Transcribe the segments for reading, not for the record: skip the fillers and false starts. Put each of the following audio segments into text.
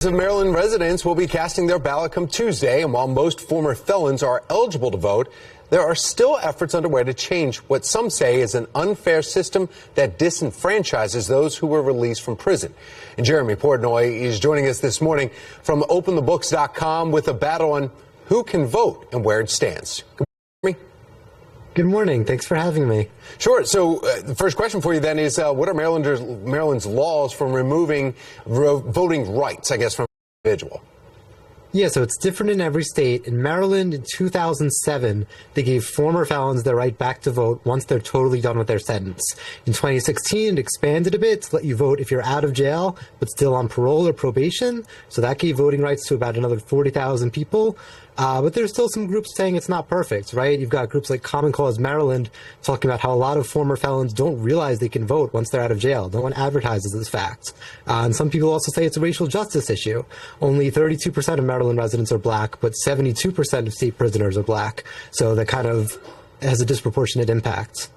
Of Maryland residents will be casting their ballot come Tuesday, and while most former felons are eligible to vote, there are still efforts underway to change what some say is an unfair system that disenfranchises those who were released from prison. And Jeremy Portnoy is joining us this morning from openthebooks.com with a battle on who can vote and where it stands. Good morning. Good morning. Thanks for having me. Sure. So the first question for you then is, what are Maryland's laws from removing voting rights, I guess, from an individual? Yeah, so it's different in every state. In Maryland, in 2007, they gave former felons their right back to vote once they're totally done with their sentence. In 2016, it expanded a bit to let you vote if you're out of jail, but still on parole or probation. So that gave voting rights to about another 40,000 people. But there's still some groups saying it's not perfect, right? You've got groups like Common Cause Maryland talking about how a lot of former felons don't realize they can vote once they're out of jail. No one advertises this fact. And some people also say it's a racial justice issue. Only 32% of Maryland residents are black, but 72% of state prisoners are black. So that kind of has a disproportionate impact.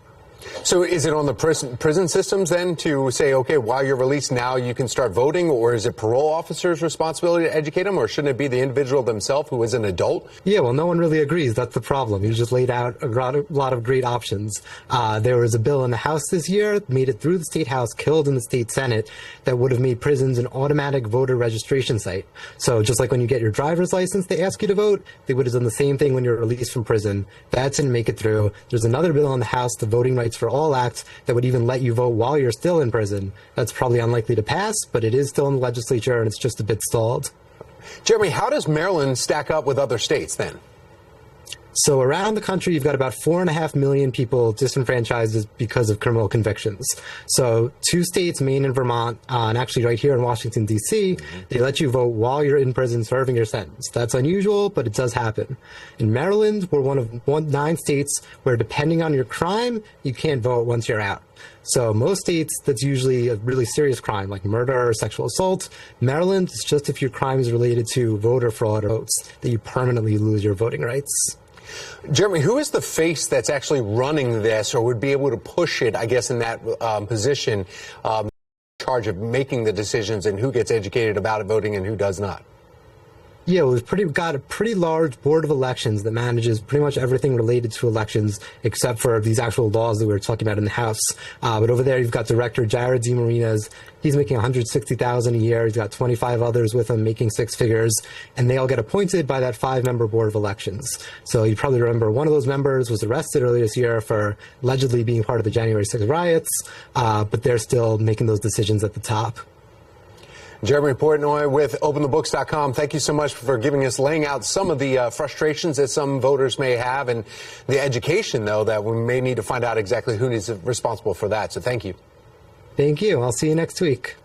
So is it on the prison systems then to say, okay, while you're released now you can start voting, or is it parole officers' responsibility to educate them, or shouldn't it be the individual themselves who is an adult? Yeah, well, no one really agrees. That's the problem. You just laid out a lot of great options. There was a bill in the House this year, made it through the State House, killed in the State Senate, that would have made prisons an automatic voter registration site. So just like when you get your driver's license, they ask you to vote, they would have done the same thing when you're released from prison. That didn't make it through. There's another bill in the House, the Voting Rights for All Act, that would even let you vote while you're still in prison. That's probably unlikely to pass, but it is still in the legislature and it's just a bit stalled. Jeremy, how does Maryland stack up with other states then? So around the country, you've got about 4.5 million people disenfranchised because of criminal convictions. So 2 states, Maine and Vermont, and actually right here in Washington, D.C., they let you vote while you're in prison serving your sentence. That's unusual, but it does happen. In Maryland, we're one of 9 states where, depending on your crime, you can't vote once you're out. So most states, that's usually a really serious crime like murder or sexual assault. Maryland, it's just if your crime is related to voter fraud or votes that you permanently lose your voting rights. Jeremy, who is the face that's actually running this, or would be able to push it, I guess, in that position, in charge of making the decisions and who gets educated about it, voting and who does not? Yeah, we've got a pretty large board of elections that manages pretty much everything related to elections, except for these actual laws that we were talking about in the House. But over there, you've got Director Jared DeMarinas. He's making $160,000 a year. He's got 25 others with him making 6 figures, and they all get appointed by that 5-member board of elections. So you probably remember one of those members was arrested earlier this year for allegedly being part of the January 6th riots, but they're still making those decisions at the top. Jeremy Portnoy with openthebooks.com. Thank you so much for laying out some of the frustrations that some voters may have, and the education, though, that we may need to find out exactly who is responsible for that. So thank you. Thank you. I'll see you next week.